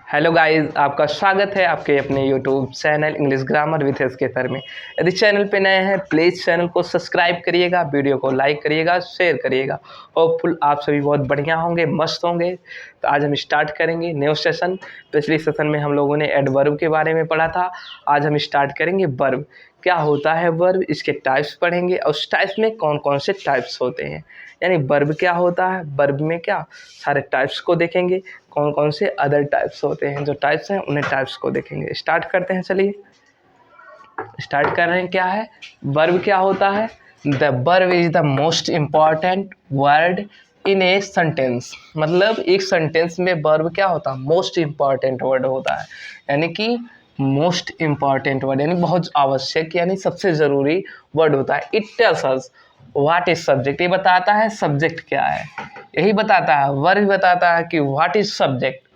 Hello guys, आपका स्वागत है आपके अपने YouTube channel English grammar with SK sir में। यदि चैनल पे नए हैं प्लीज़ चैनल को सब्सक्राइब करिएगा, वीडियो को लाइक करिएगा, शेयर करिएगा। होपफुल आप सभी बहुत बढ़िया होंगे, मस्त होंगे। तो आज हम स्टार्ट करेंगे न्यू सेशन। पिछले सेशन में हम लोगों ने एडवर्ब के बारे में पढ़ा था। आज हम स्टार्ट करेंगे वर्ब। क्या होता है वर्ब, इसके टाइप्स पढ़ेंगे और उस टाइप्स में कौन कौन से टाइप्स होते हैं। यानी वर्ब क्या होता है, वर्ब में क्या सारे टाइप्स को देखेंगे, कौन कौन से अदर टाइप्स होते हैं, जो टाइप्स हैं उन्हें टाइप्स को देखेंगे। स्टार्ट करते हैं, चलिए स्टार्ट कर रहे हैं। क्या है वर्ब, क्या होता है। The verb is the most important word in a sentence. मतलब एक सेंटेंस में वर्ब क्या होता है, मोस्ट इम्पॉर्टेंट वर्ड होता है। यानी कि मोस्ट इम्पॉर्टेंट वर्ड यानी बहुत आवश्यक, यानी सबसे ज़रूरी वर्ड होता है। It tells us what is subject, ये बताता है सब्जेक्ट क्या है। यही बताता है वर्ब, बताता है कि what is subject,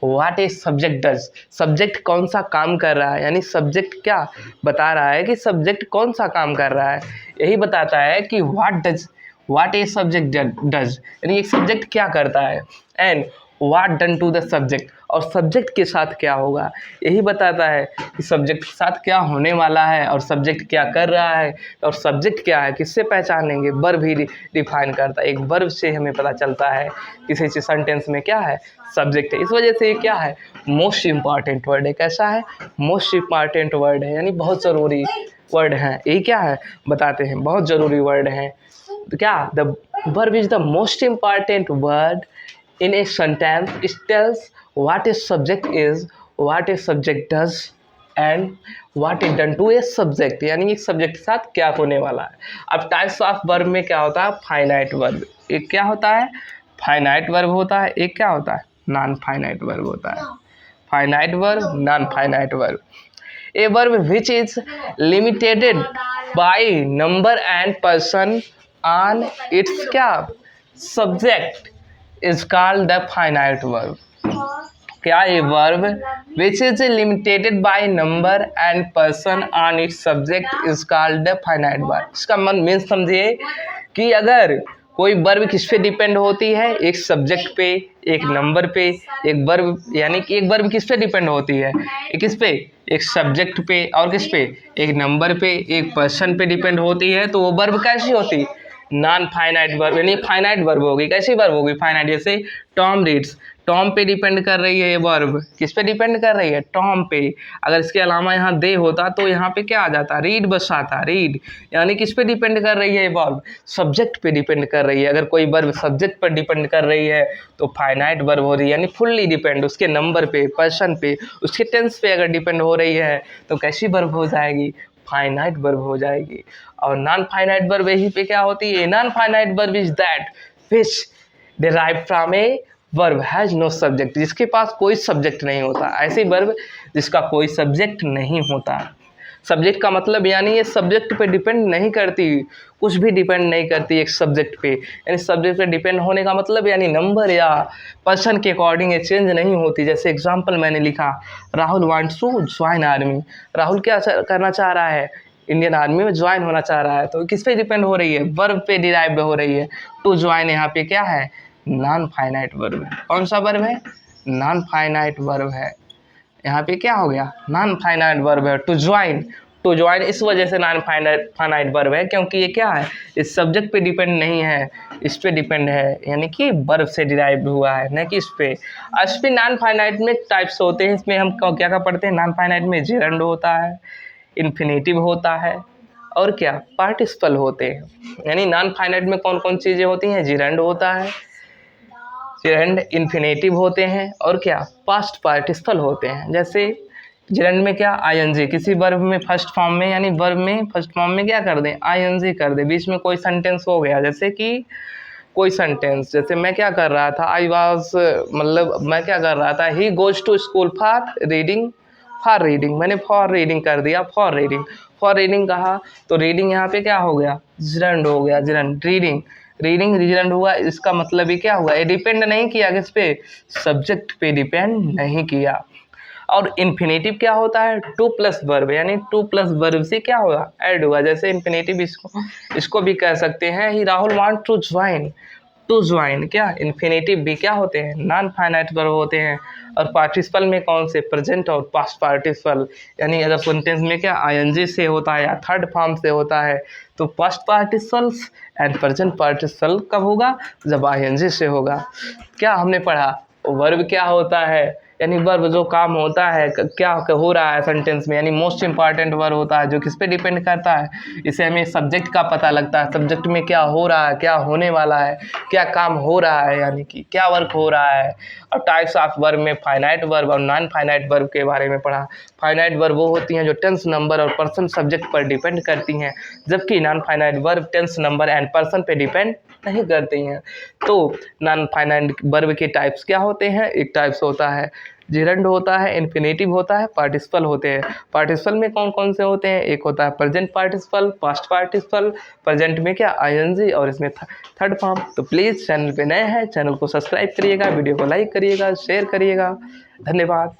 what is subject does, subject कौन सा काम कर रहा है। यानी सब्जेक्ट क्या बता रहा है कि सब्जेक्ट कौन सा काम कर रहा है। यही बताता है कि व्हाट इज सब्जेक्ट डज, यानी एक सब्जेक्ट क्या करता है। And what done to the subject, और सब्जेक्ट के साथ क्या होगा। यही बताता है कि सब्जेक्ट के साथ क्या होने वाला है और सब्जेक्ट क्या कर रहा है और सब्जेक्ट क्या है, किससे पहचानेंगे। वर्ब ही डिफाइन करता है। एक वर्ब से हमें पता चलता है किसी सेंटेंस में क्या है, सब्जेक्ट है। इस वजह से ये क्या है, मोस्ट इम्पॉर्टेंट वर्ड है। कैसा है, मोस्ट इम्पॉर्टेंट वर्ड है, यानी बहुत ज़रूरी वर्ड है। ये क्या है बताते हैं, बहुत ज़रूरी वर्ड है। तो क्या the verb is the most important word in a sentence. It tells what a subject is, what a subject does and what it done to a subject, यानी एक सब्जेक्ट के साथ क्या होने वाला है। अब टाइप्स ऑफ वर्ब में क्या होता है, फाइनाइट वर्ब। एक क्या होता है, फाइनाइट वर्ब होता है। एक क्या होता है, नॉन फाइनाइट वर्ब होता है। Finite verb, non finite verb. A verb which is limited by number and person on its क्या subject is called the finite verb. क्या ये verb which is limited by number and person on its subject is called the finite verb. इसका mean समझिए कि अगर कोई verb किस पे डिपेंड होती है, एक सब्जेक्ट पे, एक नंबर पे, एक वर्ब, यानी कि एक वर्ब किस पे डिपेंड होती है, किस पे, एक सब्जेक्ट पे, और किस पे, एक नंबर पे, एक पर्सन पे डिपेंड होती है, तो वो वर्ब कैसी होती है, नॉन फाइनाइट वर्ब। यानी फाइनाइट वर्ब होगी। कैसी वर्ब होगी, फाइनाइट। जैसे टॉम रीड्स, टॉम पे डिपेंड कर रही है ये वर्ब। किस पे डिपेंड कर रही है, टॉम पे। अगर इसके अलावा यहाँ दे होता तो यहाँ पे क्या आ जाता, रीड बस आता, रीड। यानी किस पे डिपेंड कर रही है ये वर्ब, सब्जेक्ट पे डिपेंड कर रही है। अगर कोई वर्ब सब्जेक्ट पर डिपेंड कर रही है तो फाइनाइट वर्ब हो रही है, यानी फुल्ली डिपेंड, उसके नंबर पे, पर्सन पे, उसके टेंस पे अगर डिपेंड हो रही है तो कैसी वर्ब हो जाएगी, फाइनाइट वर्ब हो जाएगी। और नॉन फाइनाइट वर्ब यहीं पे क्या होती है, non finite verb is that which derive from a verb has no subject, जिसके पास कोई सब्जेक्ट नहीं होता। ऐसी वर्ब जिसका कोई सब्जेक्ट नहीं होता। सब्जेक्ट का मतलब यानी ये सब्जेक्ट पे डिपेंड नहीं करती, कुछ भी डिपेंड नहीं करती एक सब्जेक्ट पे। यानी सब्जेक्ट पे डिपेंड होने का मतलब यानी नंबर या पर्सन के अकॉर्डिंग ये चेंज नहीं होती। जैसे एग्जांपल मैंने लिखा, Rahul wants to join army. Rahul क्या करना चाह रहा है, इंडियन आर्मी में ज्वाइन होना चाह रहा है। तो किस पे डिपेंड हो रही है, वर्ब पे डिराइव हो रही है। टू ज्वाइन यहाँ पे क्या है, नॉन फाइनाइट वर्ब है। कौन सा वर्ब है, नॉन फाइनाइट वर्ब है। यहाँ पे क्या हो गया, नॉन फाइनाइट वर्ब है। टू ज्वाइन, टू ज्वाइन इस वजह से नॉन फाइनाइट वर्ब है क्योंकि ये क्या है, इस सब्जेक्ट पे डिपेंड नहीं है, इस पे डिपेंड है, यानी कि वर्ब से डिराइव हुआ है, न कि इस पे। इस पे नॉन फाइनाइट में टाइप्स होते हैं। इसमें हम क्या क्या पढ़ते हैं, नॉन फाइनाइट में जेरंड होता है, इन्फिनेटिव होता है, और क्या पार्टिसिपल होते हैं। यानी नॉन फाइनाइट में कौन कौन चीज़ें होती हैं, जेरंड होता है, जेरंड, इन्फिनेटिव होते हैं, और क्या पास्ट पार्टिसिपल होते हैं। जैसे जेरंड में क्या, आईएनजी, किसी वर्ब में फर्स्ट फॉर्म में, यानी वर्ब में फर्स्ट फॉर्म में क्या कर दें, आईएनजी कर दे, बीच में कोई सेंटेंस हो गया। जैसे कि कोई सेंटेंस, जैसे मैं क्या कर रहा था, आई वाज, मतलब मैं क्या कर रहा था, he goes to school for reading, for reading, मैंने फॉर रीडिंग कर दिया, फॉर रीडिंग, फॉर रीडिंग कहा तो रीडिंग यहाँ पे क्या हो गया, जेरंड हो गया, जेरंड, रीडिंग, रीडिंग जेरंड हुआ। इसका मतलब ये क्या हुआ, ये डिपेंड नहीं किया किस पे, सब्जेक्ट पे डिपेंड नहीं किया। और इन्फिनेटिव क्या होता है, टू प्लस वर्ब, यानी टू प्लस वर्ब से क्या हुआ, ऐड हुआ। जैसे इन्फिनेटिव इसको भी कह सकते हैं, he Rahul want to join to join, क्या इन्फिनेटिव भी क्या होते हैं, नॉन फाइनाइट वर्ब होते हैं। और पार्टिसिपल में कौन से, प्रेजेंट और पास्ट पार्टिसिपल, यानी अगर सेंटेंस में क्या आईएनजी से होता है या थर्ड फॉर्म से होता है तो past participles and present participle कब होगा, जब आईएनजी से होगा। क्या हमने पढ़ा, वर्ब क्या होता है, यानी वर्ब जो काम होता है क्या हो रहा है सेंटेंस में, यानी मोस्ट इंपॉर्टेंट वर्ब होता है जो किस पे डिपेंड करता है, इसे हमें सब्जेक्ट का पता लगता है, सब्जेक्ट में क्या हो रहा है, क्या होने वाला है, क्या काम हो रहा है, यानी कि क्या वर्क हो रहा है। और टाइप्स ऑफ वर्ब में फाइनाइट वर्ब और नॉन फाइनाइट वर्ब के बारे में पढ़ा। फाइनाइट वर्ब वो होती हैं जो टेंस, नंबर और पर्सन सब्जेक्ट पर डिपेंड करती हैं, जबकि non finite verb tense, number and person पे डिपेंड नहीं करती हैं। तो नॉन फाइनाइट वर्ब के टाइप्स क्या होते हैं, एक टाइप्स होता है जिरंड होता है, इन्फिनेटिव होता है, पार्टिसिपल होते हैं। पार्टिसिपल में कौन कौन से होते हैं, एक होता है present participle, past participle, present में क्या आईएनजी और इसमें थर्ड फॉर्म। तो प्लीज़ चैनल पे नए हैं, चैनल को सब्सक्राइब करिएगा, वीडियो को लाइक करिएगा, शेयर करिएगा। धन्यवाद।